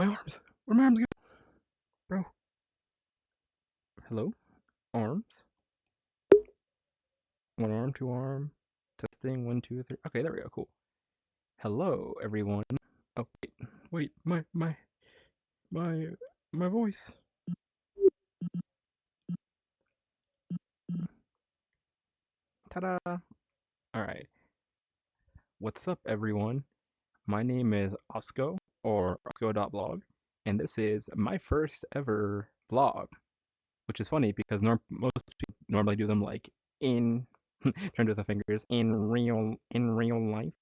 My arms. Where my arms go? Bro. Hello? Arms? One arm, two arm. Testing, one, two, three. Okay, there we go. Cool. Hello, everyone. Oh, wait. My, my voice. Ta-da! Alright. What's up, everyone? My name is Osco, or oscoDOTblog, and this is my first ever vlog, which is funny because most people normally do them like in trying to do the fingers in real life.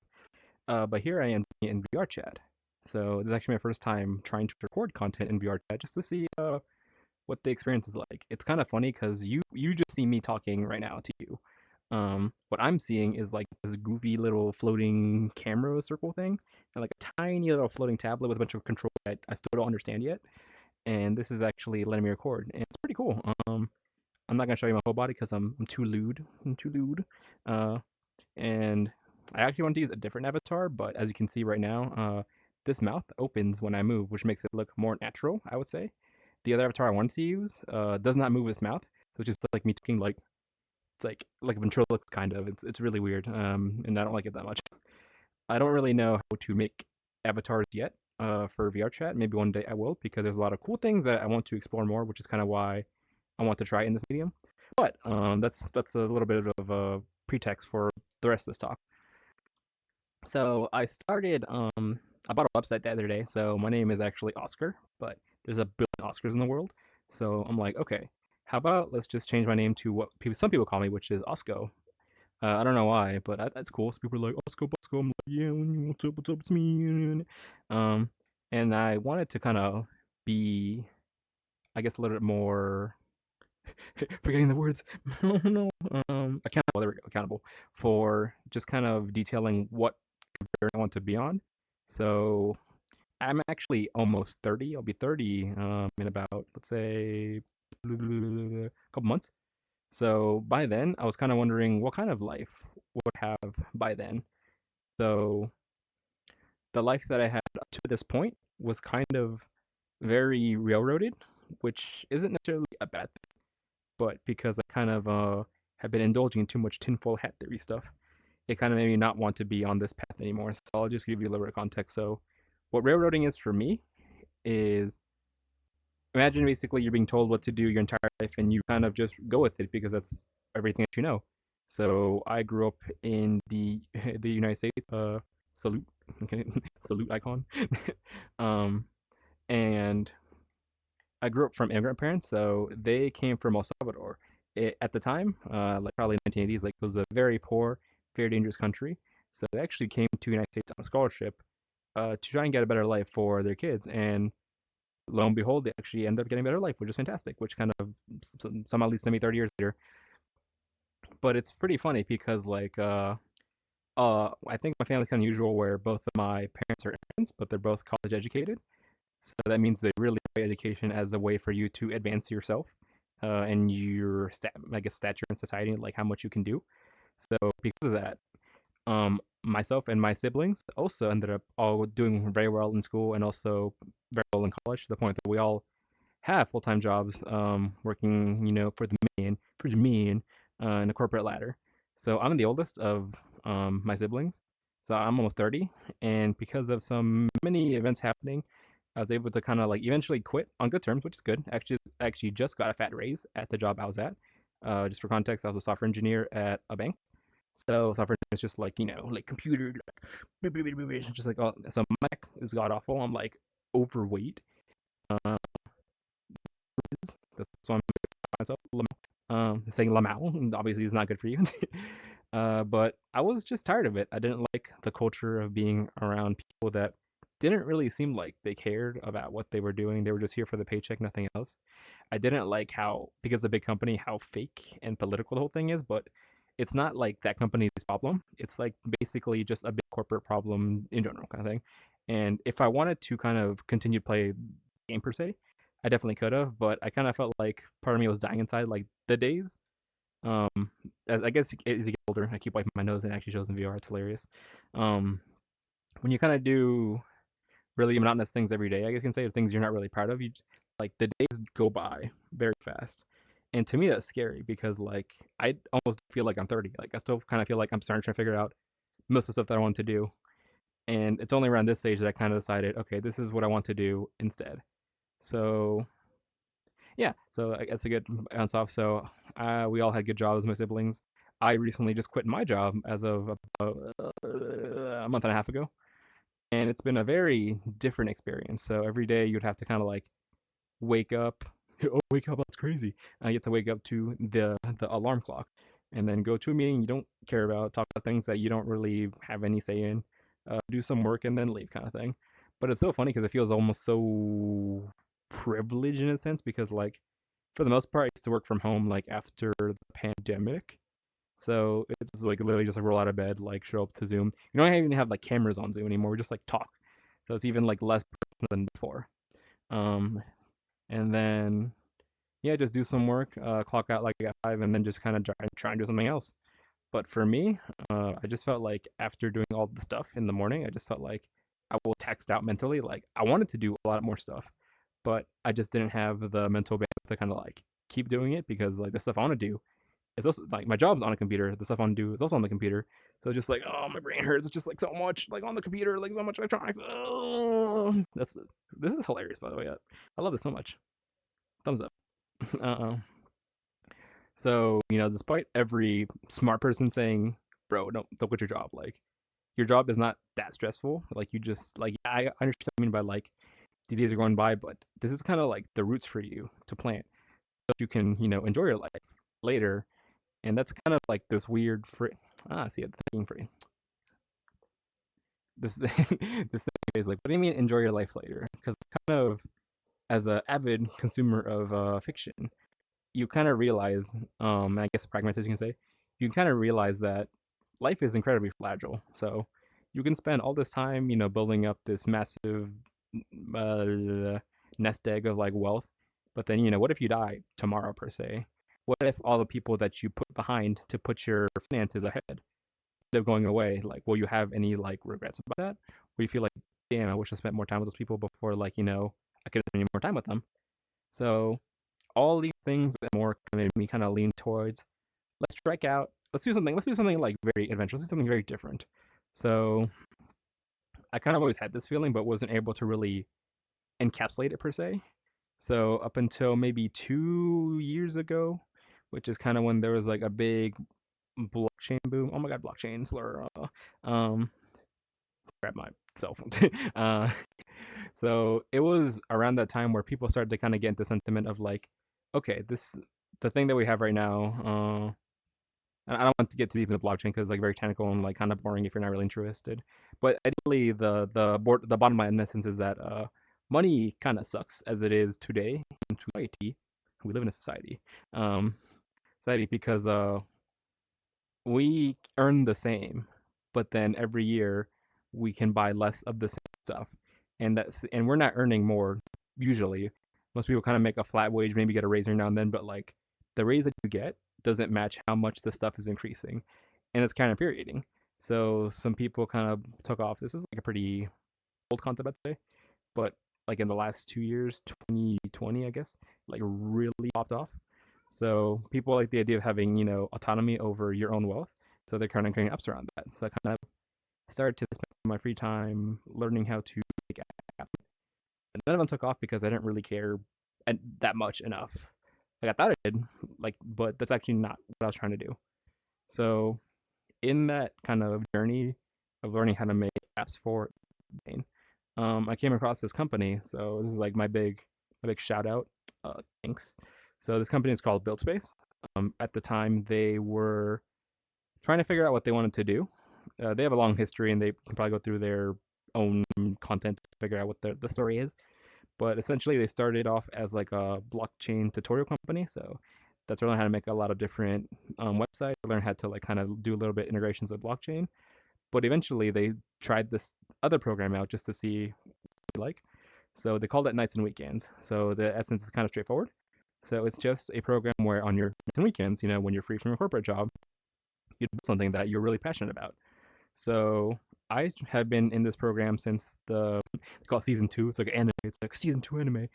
But here I am in VR chat. So this is actually my first time trying to record content in VR chat just to see what the experience is like. It's kind of funny because you just see me talking right now to you. What I'm seeing is like this goofy little floating camera circle thing, and like a tiny little floating tablet with a bunch of controls that I still don't understand yet. And this is actually letting me record, and it's pretty cool. I'm not gonna show you my whole body because I'm too lewd. I'm too lewd. Uh, and I actually want to use a different avatar, but as you can see right now, this mouth opens when I move, which makes it look more natural, I would say. The other avatar I wanted to use does not move its mouth, so it's just like me talking like it's like a ventriloquist kind of. It's really weird, and I don't like it that much. I don't really know how to make avatars yet for VR chat. Maybe one day I will because there's a lot of cool things that I want to explore more, which is kind of why I want to try in this medium. But that's a little bit of a pretext for the rest of this talk. So I started I bought a website the other day. So my name is actually Oscar, but there's a billion Oscars in the world. So I'm like, okay, how about let's just change my name to what some people call me, which is Osco. I don't know why, but that's cool. So people are like Osco Bosco. I'm like, yeah, what's up, it's me. Um, and I wanted to kind of be, I guess, a little bit more forgetting the words. Oh no. Accountable. There we go. Accountable for just kind of detailing what I want to be on. So I'm actually almost 30. I'll be 30 in about, let's say, a couple months. So by then, I was kind of wondering what kind of life would I have by then. So the life that I had up to this point was kind of very railroaded, which isn't necessarily a bad thing, but because I kind of have been indulging in too much tinfoil hat theory stuff, it kind of made me not want to be on this path anymore. So I'll just give you a little bit of context. So, what railroading is for me is imagine basically you're being told what to do your entire life and you kind of just go with it because that's everything that you know. So I grew up in the the United States. Salute, okay, salute icon. um, and I grew up from immigrant parents, so they came from El Salvador. At the time, like probably 1980s, like it was a very poor, very dangerous country. So they actually came to the United States on a scholarship to try and get a better life for their kids. And lo and behold, they actually ended up getting a better life, which is fantastic. Which kind of somehow leads to me 30 years later. But it's pretty funny because I think my family's kind of usual, where both of my parents are immigrants, but they're both college educated. So that means they really value education as a way for you to advance yourself and your I guess stature in society, like how much you can do. So because of that, myself and my siblings also ended up all doing very well in school and also very well in college to the point that we all have full time jobs, working, for the man, in the corporate ladder. So I'm the oldest of my siblings. So I'm almost 30, and because of some many events happening, I was able to kind of like eventually quit on good terms, which is good. Actually, just got a fat raise at the job I was at. Just for context, I was a software engineer at a bank. So software engineer is just like like computer, like, just like so my Mac is god awful. I'm like overweight. Uh, that's why I'm myself. Saying Lamau obviously is not good for you. But I was just tired of it. I didn't like the culture of being around people that didn't really seem like they cared about what they were doing. They were just here for the paycheck, nothing else. I didn't like how, because of a big company, how fake and political the whole thing is, but it's not like that company's problem. It's like basically just a big corporate problem in general kind of thing. And if I wanted to kind of continue to play game per se, I definitely could have, but I kind of felt like part of me was dying inside. Like the days, um, as I guess as you get older, I keep wiping my nose and it actually shows in VR. It's hilarious. Um, when you kind of do really monotonous things every day, I guess you can say, or things you're not really proud of. Like the days go by very fast. And to me that's scary because like I almost feel like I'm 30. Like I still kind of feel like I'm starting to figure out most of the stuff that I want to do. And it's only around this stage that I kind of decided, okay, this is what I want to do instead. So yeah, so I guess a good bounce off. So we all had good jobs, my siblings. I recently just quit my job as of about a month and a half ago, and it's been a very different experience. So every day you'd have to kind of like wake up. Oh, wake up! That's crazy. You have to wake up to the alarm clock, and then go to a meeting you don't care about, talk about things that you don't really have any say in, do some work, and then leave, kind of thing. But it's so funny because it feels almost so privileged in a sense because like for the most part, I used to work from home like after the pandemic. So it's like literally just like roll out of bed, like show up to Zoom. You don't even have like cameras on Zoom anymore. We just like talk. So it's even like less personal than before. Um, and then yeah, just do some work, clock out like at 5, and then just kind of try and do something else. But for me, I just felt like after doing all the stuff in the morning, I just felt like I will text out mentally. Like I wanted to do a lot more stuff, but I just didn't have the mental bandwidth to kind of like keep doing it because like the stuff I want to do is also like my job's on a computer. The stuff I want to do is also on the computer. So just like oh my brain hurts. It's just like so much like on the computer, like so much electronics. Oh, this is hilarious by the way. I love this so much. Thumbs up. uh So, despite every smart person saying, bro, don't quit your job. Like, your job is not that stressful. Like, you just, like, I understand what I mean by, like, these days are going by, but this is kind of like the roots for you to plant so you can, enjoy your life later. And that's kind of like this weird, see, the thing for this, this thing is like, what do you mean enjoy your life later? Because kind of, as an avid consumer of fiction, you kind of realize, I guess pragmatist you can say, you kind of realize that life is incredibly fragile. So you can spend all this time, building up this massive uh, nest egg of like wealth, but then what if you die tomorrow per se? What if all the people that you put behind to put your finances ahead end up going away? Like, will you have any like regrets about that? Or you feel like, damn, I wish I spent more time with those people before, like I could have spent more time with them. So all these things and more made me kind of lean towards let's strike out. Let's do something like very adventurous. Let's do something very different. So I kind of always had this feeling, but wasn't able to really encapsulate it per se. So up until maybe 2 years ago, which is kind of when there was like a big blockchain boom. Oh my god, blockchain slur. Um, grab my cell phone. So it was around that time where people started to kind of get into sentiment of like, okay, this the thing that we have right now. And I don't want to get too deep into blockchain because it's like very technical and like kind of boring if you're not really interested. But ideally, the bottom line in essence is that money kind of sucks as it is today in society. We live in a um, society because we earn the same, but then every year we can buy less of the same stuff, and we're not earning more usually. Most people kind of make a flat wage, maybe get a raise every now and then, but like the raise that you get doesn't match how much the stuff is increasing, and it's kind of infuriating. So some people kind of took off. This is like a pretty old concept, I'd say, but like in the last 2 years, 2020, I guess, like really popped off. So people like the idea of having, autonomy over your own wealth. So they're kind of creating apps around that. So I kind of started to spend my free time learning how to make apps. And none of them took off because I didn't really care that much enough. Like I thought I did, like, but that's actually not what I was trying to do. So in that kind of journey of learning how to make apps for Bane, I came across this company. So this is like my big shout out. Thanks. So this company is called BuildSpace. At the time, they were trying to figure out what they wanted to do. They have a long history, and they can probably go through their own content to figure out what the story is. But essentially, they started off as like a blockchain tutorial company. So that's learning how to make a lot of different websites, learn how to like kind of do a little bit integrations of blockchain. But eventually, they tried this other program out just to see what they like. So they called it Nights and Weekends. So the essence is kind of straightforward. So it's just a program where on your nights and weekends, when you're free from your corporate job, you do something that you're really passionate about. So I have been in this program since they call it season two. It's like anime. It's like season two anime.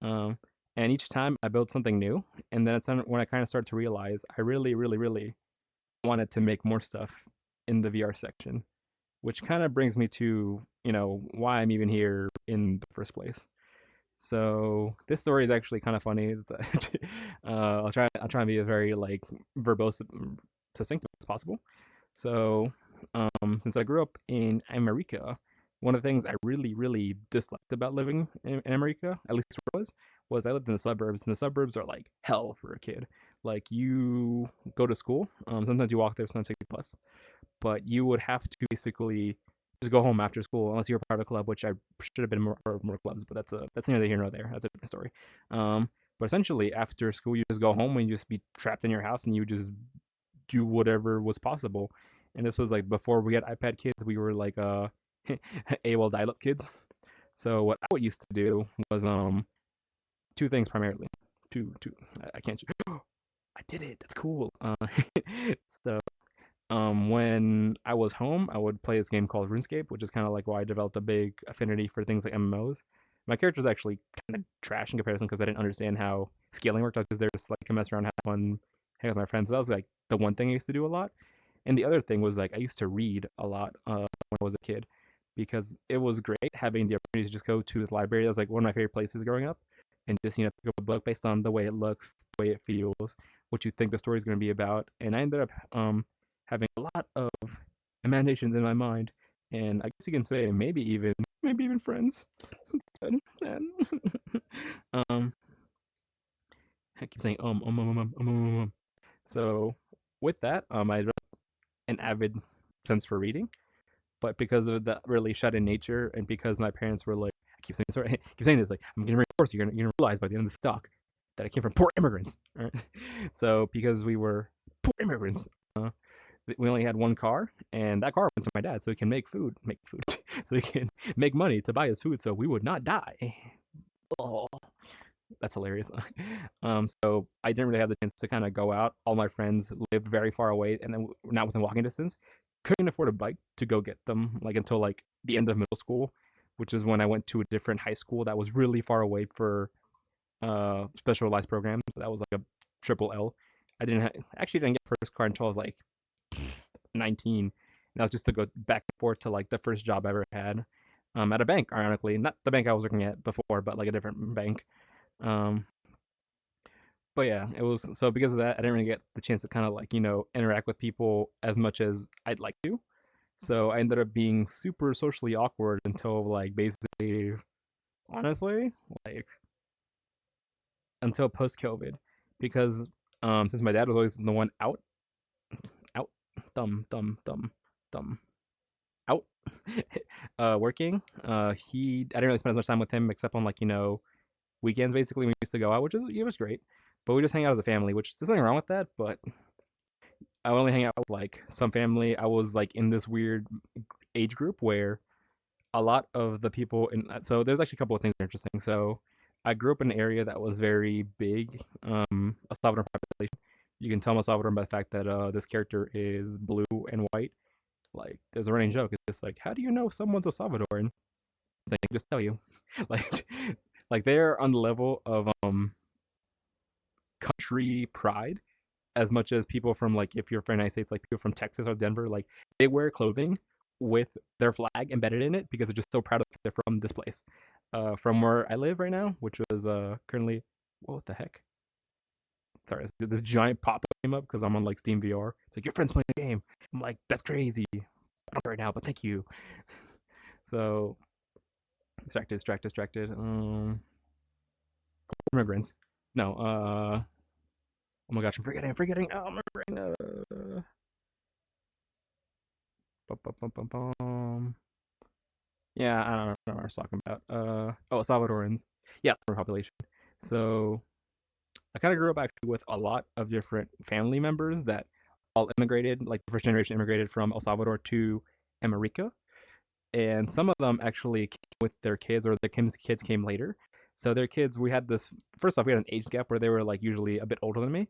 Um, and each time I build something new, and then it's when I kind of start to realize I really, really, really wanted to make more stuff in the VR section, which kind of brings me to why I'm even here in the first place. So this story is actually kind of funny. I'll try and be as very like verbose, succinct as possible. So, since I grew up in America, one of the things I really, really disliked about living in America, at least where I was I lived in the suburbs, and the suburbs are like hell for a kid. Like you go to school, sometimes you walk there, sometimes take the bus, but you would have to basically just go home after school unless you're part of a club, which I should have been more clubs, but that's neither here nor there. That's a different story. But essentially, after school, you just go home and you just be trapped in your house and you just do whatever was possible. And this was like before we had iPad kids. We were like AOL dial-up kids. So what I would used to do was two things primarily. Two. I can't. I did it. That's cool. So when I was home, I would play this game called RuneScape, which is kind of like why I developed a big affinity for things like MMOs. My character's actually kind of trash in comparison because I didn't understand how scaling worked. I was just there just like to mess around, have fun, hang with my friends. So that was like the one thing I used to do a lot. And the other thing was like I used to read a lot when I was a kid because it was great having the opportunity to just go to the library. That was like one of my favorite places growing up, and just pick up a book based on the way it looks, the way it feels, what you think the story is going to be about. And I ended up having a lot of imaginations in my mind, and I guess you can say maybe even friends. And, um, I keep saying So with that, I developed an avid sense for reading, but because of that really shut in nature, and because my parents were like, I keep saying sorry, I keep saying this like I'm getting reinforced. You're gonna realize by the end of this talk that I came from poor immigrants. Right? So because we were poor immigrants, we only had one car, and that car went to my dad, so he can make food, so he can make money to buy his food, so we would not die. Oh, that's hilarious. So I didn't really have the chance to kind of go out. All my friends lived very far away, and then not within walking distance. Couldn't afford a bike to go get them, like until like the end of middle school, which is when I went to a different high school that was really far away for specialized programs. So that was like a triple L. Actually didn't get first car until I was like 19. And that was just to go back and forth to like the first job I ever had at a bank, ironically. Not the bank I was working at before, but like a different bank. Um, but yeah, it was so because of that, I didn't really get the chance to kind of like, interact with people as much as I'd like to. So I ended up being super socially awkward until like basically, honestly, like until post COVID. Because since my dad was always the one out, thumb, out working. I didn't really spend as much time with him except on like weekends basically. We used to go out, which is it was great, but we just hang out as a family, which there's nothing wrong with that. But I would only hang out with like some family. I was like in this weird age group where a lot of the people in so there's actually a couple of things that are interesting. So I grew up in an area that was very big, a Salvadoran population. You can tell I'm a Salvadoran by the fact that this character is blue and white. Like, there's a running joke. It's just like, how do you know someone's a Salvadoran? They can just tell you. like, like they're on the level of country pride as much as people from like if you're from the United States, like people from Texas or Denver, like they wear clothing with their flag embedded in it because they're just so proud of they're from this place. From where I live right now, which was currently what the heck? Sorry, this giant pop came up because I'm on like Steam VR. It's like your friend's playing a game. I'm like, that's crazy. I don't right now, but thank you. So distracted. Immigrants. No. Oh my gosh, I'm forgetting. Oh, I'm remembering. Bum, bum, bum, bum, bum. Yeah, I don't know what I was talking about. Oh, Salvadorans. Yeah, Salvadoran population. So I kind of grew up actually with a lot of different family members that all immigrated, like the first generation immigrated from El Salvador to America, and some of them actually came with their kids, or their kids came later. So their kids, we had this. First off, we had an age gap where they were like usually a bit older than me,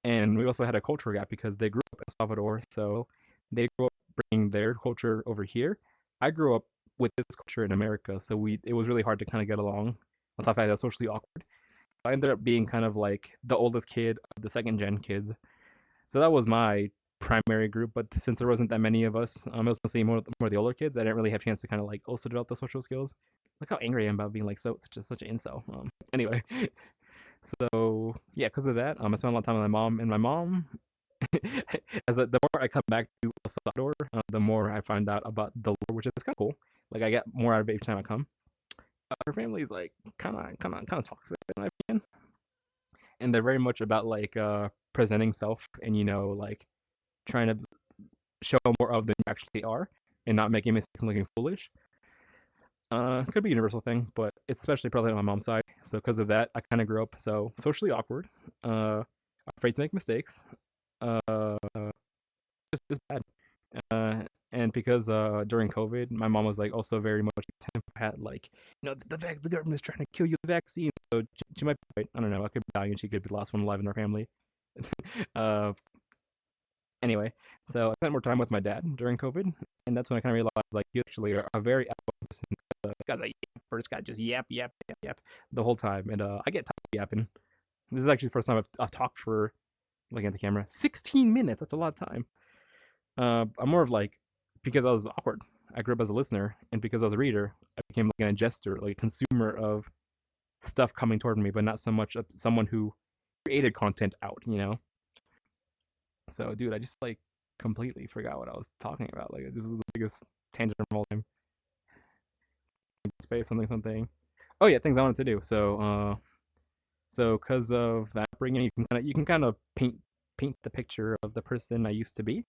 and we also had a cultural gap because they grew up in El Salvador, so they grew up bringing their culture over here. I grew up with this culture in America, so we it was really hard to kind of get along. On top of that, it was socially awkward. I ended up being kind of like the oldest kid of the second gen kids. So that was my primary group. But since there wasn't that many of us, it was mostly more the older kids. I didn't really have a chance to kind of like also develop the social skills. Look how angry I am about being like such an incel. Anyway, so yeah, because of that, I spent a lot of time with my mom, and my mom, the more I come back to El Salvador, the more I find out about the lore, which is kind of cool. Like I get more out of it each time I come. Her family is like kind of toxic in my opinion, and they're very much about like presenting self and like trying to show more of than you actually are, and not making mistakes and looking foolish. Could be a universal thing, but it's especially probably on my mom's side. So because of that, I kind of grew up so socially awkward, afraid to make mistakes, uh, just bad. And because during COVID, my mom was like also very much had like the government is trying to kill you with the vaccine. So she might be right. I don't know. I could be dying and she could be the last one alive in our family. uh, anyway, so I spent more time with my dad during COVID, and that's when I kind of realized like you actually are a very outgoing person. Guy's like first guy just yap the whole time, and I get tired of yapping. This is actually the first time I've talked for looking at the camera 16 minutes. That's a lot of time. I'm more of like because I was awkward. I grew up as a listener, and because I was a reader, I became like an ingester, like a consumer of stuff coming toward me, but not so much of someone who created content out. So, dude, I just like completely forgot what I was talking about. Like, this is the biggest tangent of all time. Space, something, something. Oh yeah, things I wanted to do. So because of that upbringing, you can kind of paint the picture of the person I used to be.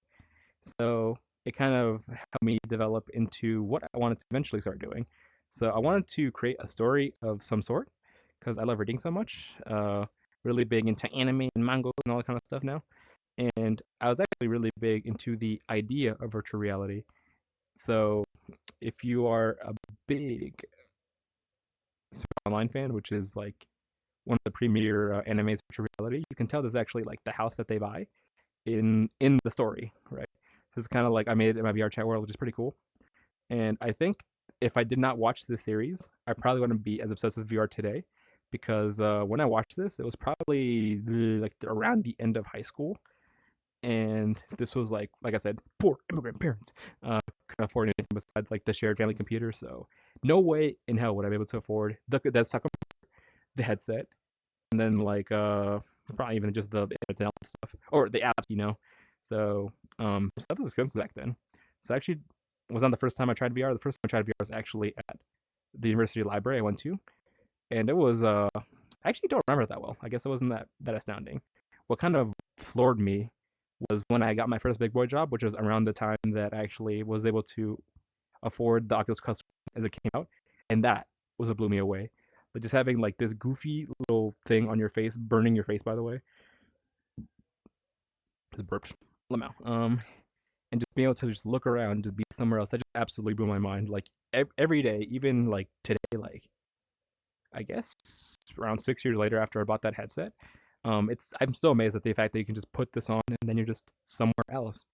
So it kind of helped me develop into what I wanted to eventually start doing. So I wanted to create a story of some sort because I love reading so much. Really big into anime and manga and all that kind of stuff now. And I was actually really big into the idea of virtual reality. So if you are a big Sword Online fan, which is like one of the premier animes virtual reality, you can tell there's actually like the house that they buy in the story, right? So it's kind of like I made it in my VR chat world, which is pretty cool. And I think if I did not watch this series, I probably wouldn't be as obsessed with VR today, because when I watched this, it was probably like around the end of high school, and this was like I said, poor immigrant parents couldn't afford anything besides like the shared family computer. So no way in hell would I be able to afford the headset, and then like probably even just the internet stuff or the apps. So stuff was expensive back then. So actually was not the first time I tried VR. The first time I tried VR was actually at the university library I went to, and it was I actually don't remember it that well. I guess it wasn't that astounding. What kind of floored me was when I got my first big boy job, which was around the time that I actually was able to afford the Oculus Quest as it came out, and that was what blew me away. But just having like this goofy little thing on your face, burning your face, by the way, just burped. Lamau. And just being able to just look around, just be somewhere else, that just absolutely blew my mind. Like every day, even like today, like I guess around 6 years later after I bought that headset, I'm still amazed at the fact that you can just put this on and then you're just somewhere else.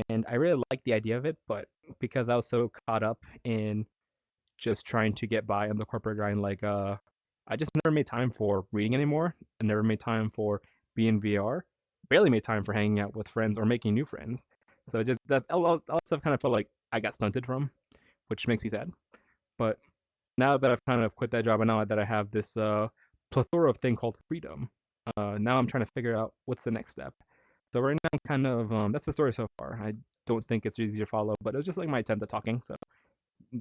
And I really like the idea of it, but because I was so caught up in just trying to get by on the corporate grind, like I just never made time for reading anymore. I never made time for being VR. Barely made time for hanging out with friends or making new friends. So just that all that stuff kind of felt like I got stunted from, which makes me sad. But now that I've kind of quit that job and now that I have this plethora of thing called freedom, now I'm trying to figure out what's the next step. So right now, I'm kind of that's the story so far. I don't think it's easy to follow, but it was just like my attempt at talking. So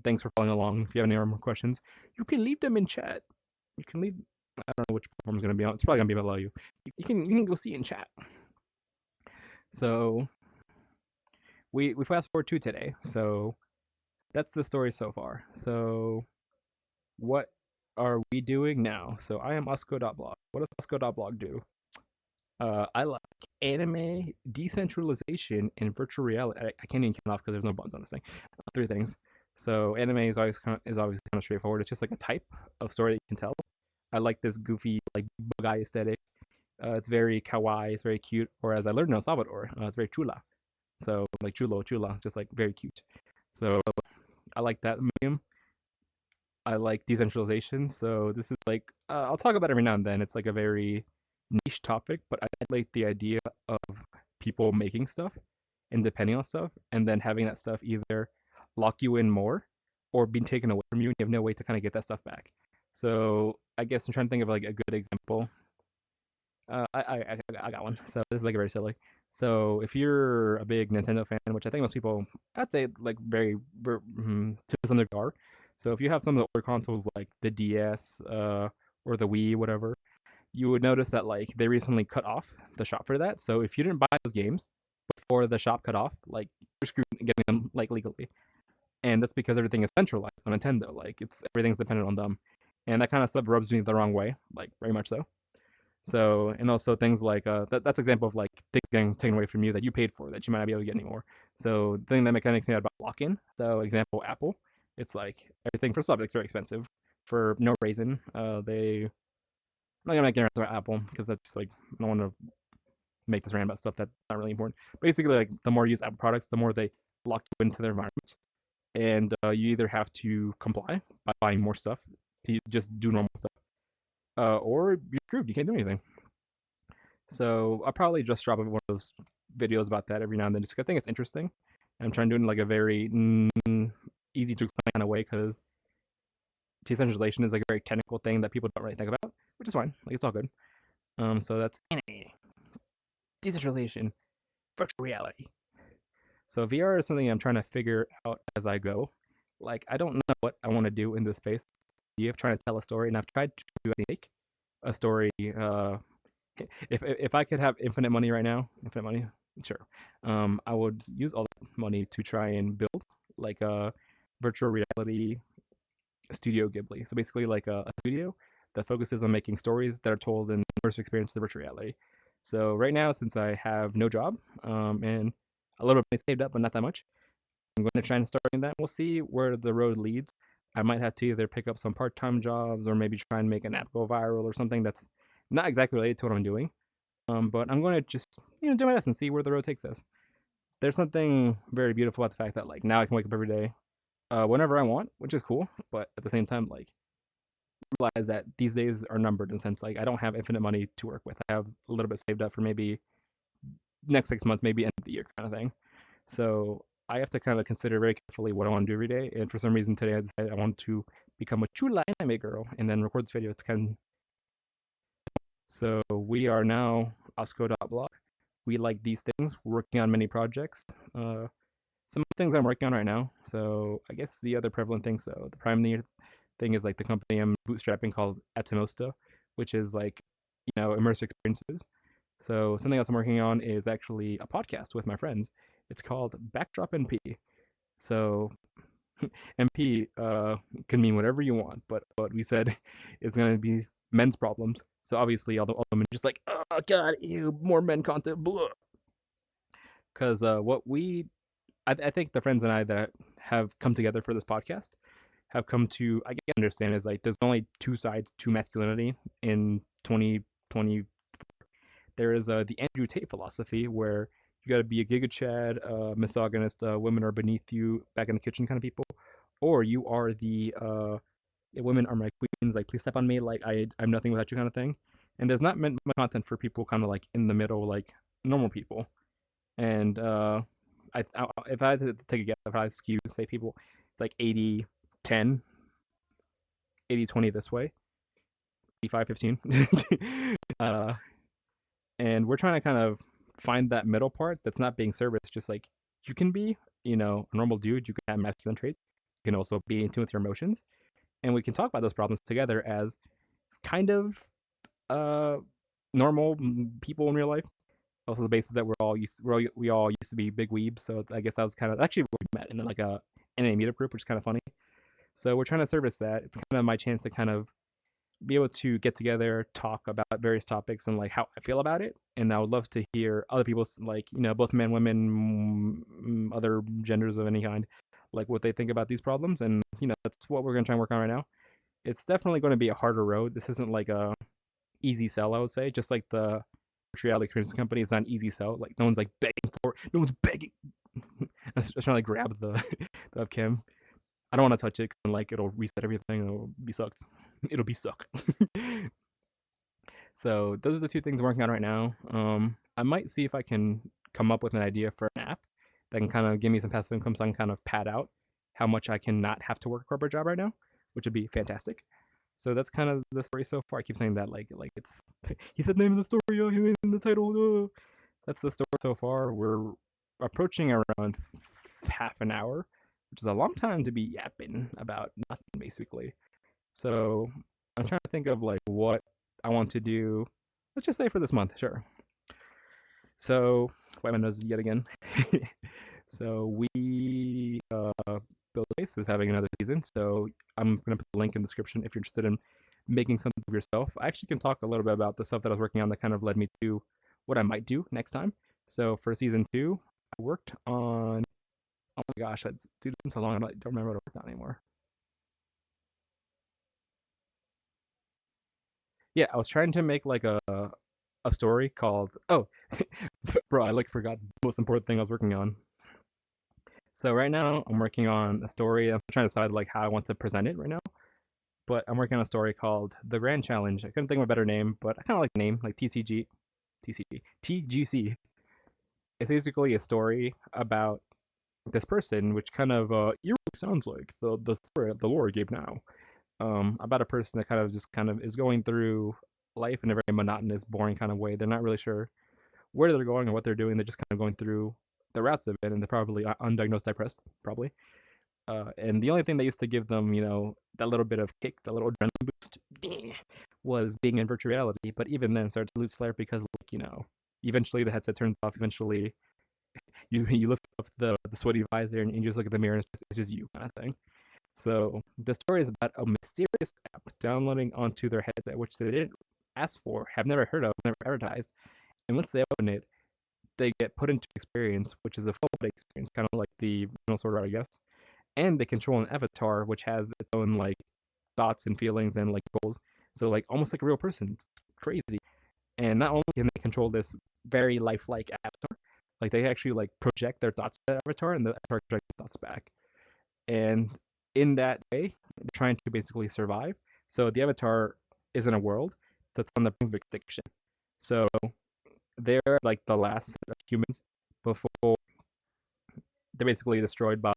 thanks for following along. If you have any more questions, you can leave them in chat. You can leave. I don't know which platform is going to be on. It's probably going to be below you. You can go see in chat. So we fast forward to today. So that's the story so far. So what are we doing now? So I am oscoDOTblog. What does oscoDOTblog do? I like anime, decentralization, and virtual reality. I can't even count off because there's no buttons on this thing. Three things. So anime is always kind of straightforward. It's just like a type of story that you can tell. I like this goofy like bug eye aesthetic. It's very kawaii. It's very cute. Whereas I learned in El Salvador, it's very chula. So like chulo, chula, it's just like very cute. So I like that medium. I like decentralization. So this is like I'll talk about it every now and then. It's like a very niche topic, but I like the idea of people making stuff and depending on stuff, and then having that stuff either lock you in more or being taken away from you, and you have no way to kind of get that stuff back. So I guess I'm trying to think of like a good example. I got one. So this is like very silly. So if you're a big Nintendo fan, which I think most people, I'd say like to some degree are. So if you have some of the older consoles like the DS or the Wii, whatever, you would notice that like they recently cut off the shop for that. So if you didn't buy those games before the shop cut off, like you're screwed getting them like legally. And that's because everything is centralized on Nintendo. Like it's everything's dependent on them, and that kind of stuff rubs me the wrong way, like very much so. So, and also things like that's an example of like things getting taken away from you that you paid for that you might not be able to get anymore. So, the thing that kind of makes me mad about lock-in. So, example, Apple. It's like everything for subjects very expensive for no reason. I'm not gonna get into Apple because that's just like I don't want to make this rant about stuff that's not really important. Basically, like the more you use Apple products, the more they lock you into their environment, and you either have to comply by buying more stuff to just do normal stuff, or you're screwed. You can't do anything. So I'll probably just drop one of those videos about that every now and then, just 'cause I think it's interesting. And I'm trying to do it in like a very easy to explain kind of way, because decentralization is like a very technical thing that people don't really think about, which is fine. Like it's all good. So that's anime, decentralization, virtual reality. So VR is something I'm trying to figure out as I go. Like I don't know what I want to do in this space. I've trying to tell a story, and I've tried to make a story. If I could have infinite money right now, infinite money, sure. I would use all that money to try and build like a virtual reality studio Ghibli. So basically, like a studio that focuses on making stories that are told in immersive experience of virtual reality. So right now, since I have no job and a little bit saved up, but not that much, I'm going to try and start doing that. We'll see where the road leads. I might have to either pick up some part-time jobs or maybe try and make an app go viral or something that's not exactly related to what I'm doing. But I'm going to just do my best and see where the road takes us. There's something very beautiful about the fact that like now I can wake up every day, whenever I want, which is cool. But at the same time, like realize that these days are numbered in the sense like I don't have infinite money to work with. I have a little bit saved up for maybe next 6 months, maybe end of the year kind of thing. So I have to kind of consider very carefully what I want to do every day. And for some reason today I decided I want to become a chula anime girl and then record this video to kind of. So we are now oscoDOTblog. We like these things. We're working on many projects. Some things I'm working on right now. So I guess the other prevalent thing, so the primary thing is like the company I'm bootstrapping called Atomosta, which is like, immersive experiences. So something else I'm working on is actually a podcast with my friends. It's called Backdrop NP. So MP can mean whatever you want, but what we said is going to be men's problems. So obviously, all the women just like, oh god, ew, more men content, blah. Because I think the friends and I that have come together for this podcast have come to, I guess, understand is like there's only two sides to masculinity in 2020. There is the Andrew Tate philosophy where you got to be a giga chad, misogynist, women are beneath you, back in the kitchen kind of people, or you are the women are my queens, like please step on me, like I'm nothing without you kind of thing. And there's not much content for people kind of like in the middle, like normal people. And if I had to take a guess, if I skew say people, it's like 80-10, 80-20 this way, 85-15. And we're trying to kind of find that middle part that's not being serviced. Just like you can be, a normal dude, you can have masculine traits, you can also be in tune with your emotions, and we can talk about those problems together as kind of uh normal people in real life. Also, the basis that we all used to be big weebs, so I guess that was kind of actually what we met in like a anime meetup group, which is kind of funny. So we're trying to service that. It's kind of my chance to kind of be able to get together, talk about various topics and like how I feel about it. And I would love to hear other people's like both men, women, other genders of any kind, like what they think about these problems. And that's what we're gonna try and work on right now. It's definitely going to be a harder road. This isn't like a easy sell, I would say. Just like the virtual reality experience company is not an easy sell. Like no one's like begging for it. No one's begging. I was trying to like grab the the webcam. I don't want to touch it because like it'll reset everything. It'll be sucked. It'll be suck. So those are the two things I'm working on right now. I might see if I can come up with an idea for an app that can kind of give me some passive income so I can kind of pad out how much I can not have to work a corporate job right now, which would be fantastic. So that's kind of the story so far. I keep saying that like it's he said name of the story, he named the title. That's the story so far. We're approaching around half an hour, which is a long time to be yapping about nothing basically. So I'm trying to think of like what I want to do. Let's just say for this month, sure. So, wipe my nose yet again. So we Build Base is having another season. So I'm gonna put the link in the description if you're interested in making something of yourself. I actually can talk a little bit about the stuff that I was working on that kind of led me to what I might do next time. So for season 2, I worked on. Oh my gosh, dude, it's been so long. I don't remember what I worked on anymore. Yeah, I was trying to make like a story called bro, I like forgot the most important thing I was working on. So right now I'm working on a story. I'm trying to decide like how I want to present it right now. But I'm working on a story called The Grand Challenge. I couldn't think of a better name, but I kind of like the name, like TGC. It's basically a story about this person, which kind of eerily sounds like the story the lore I gave now. About a person that kind of just kind of is going through life in a very monotonous, boring kind of way. They're not really sure where they're going or what they're doing. They're just kind of going through the routes of it, and they're probably undiagnosed depressed, probably. And the only thing that used to give them, that little bit of kick, that little adrenaline boost, was being in virtual reality. But even then, started to lose flair because, like, eventually the headset turns off. Eventually, you lift up the sweaty visor and you just look at the mirror, and it's just you kind of thing. So the story is about a mysterious app downloading onto their headset, which they didn't ask for, have never heard of, never advertised. And once they open it, they get put into experience, which is a full body experience, kind of like the original Sword Art, I guess. And they control an avatar, which has its own like thoughts and feelings and like goals. So like almost like a real person. It's crazy. And not only can they control this very lifelike avatar, like they actually like project their thoughts to the avatar, and the avatar projects the thoughts back. And in that way, they're trying to basically survive. So the avatar is in a world that's on the brink of extinction. So they're like the last set of humans before they're basically destroyed by.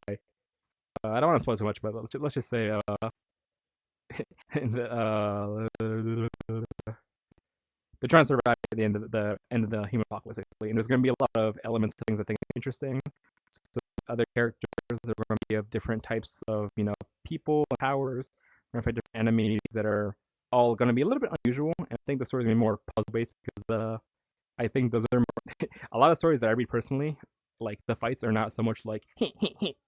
I don't want to spoil too much, but let's just say they're trying to survive at the end of the human apocalypse, basically. And there's going to be a lot of elements to things I think are interesting. So other characters that are going to be of different types of people and powers. We're going to fight different enemies that are all going to be a little bit unusual. And I think the story's going to be more puzzle based because I think those are more, a lot of stories that I read personally. Like the fights are not so much like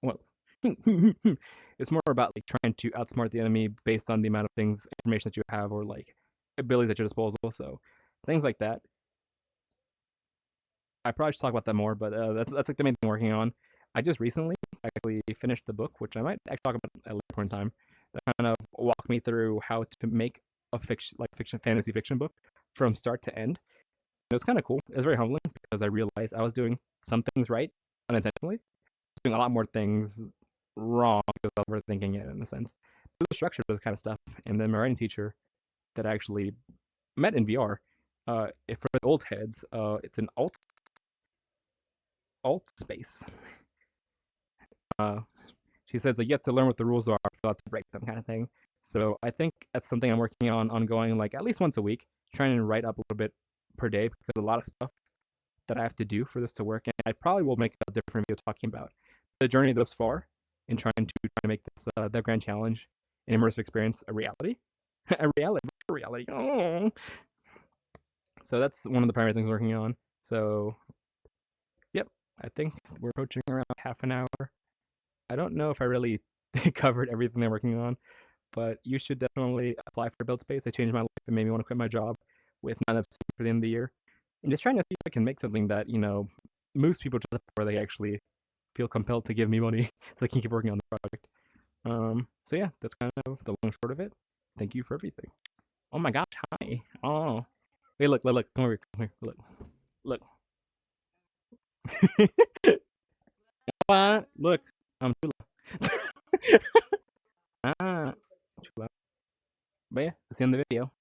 well, it's more about like trying to outsmart the enemy based on the amount of things, information that you have, or like abilities at your disposal. So things like that. I probably should talk about that more, but that's like the main thing I'm working on. I just recently actually finished the book, which I might actually talk about at a later point in time. That kind of walk me through how to make a fantasy fiction book from start to end. It was kind of cool. It was very humbling because I realized I was doing some things right unintentionally, doing a lot more things wrong because I was overthinking it in a sense. There's a structure to this kind of stuff, and then my writing teacher that I actually met in VR. If for the old heads, it's an alt space. Uh, she says that you have to learn what the rules are not to break them, kind of thing. So I think that's something I'm working on ongoing, like at least once a week, trying to write up a little bit per day because a lot of stuff that I have to do for this to work. And I probably will make a different video talking about the journey thus far in trying to make this the grand challenge an immersive experience a reality, virtual reality. Oh. So that's one of the primary things we're working on. So, yep, I think we're approaching around half an hour. I don't know if I really covered everything they're working on, but you should definitely apply for Build Space. They changed my life and made me want to quit my job with not enough sleep for the end of the year. And just trying to see if I can make something that, moves people to the point where they actually feel compelled to give me money so I can keep working on the project. So yeah, that's kind of the long short of it. Thank you for everything. Oh my gosh, hi. Oh, Wait, look, come over, look. What? Look, I'm chula. Ah, chula. But yeah, that's the end of the video.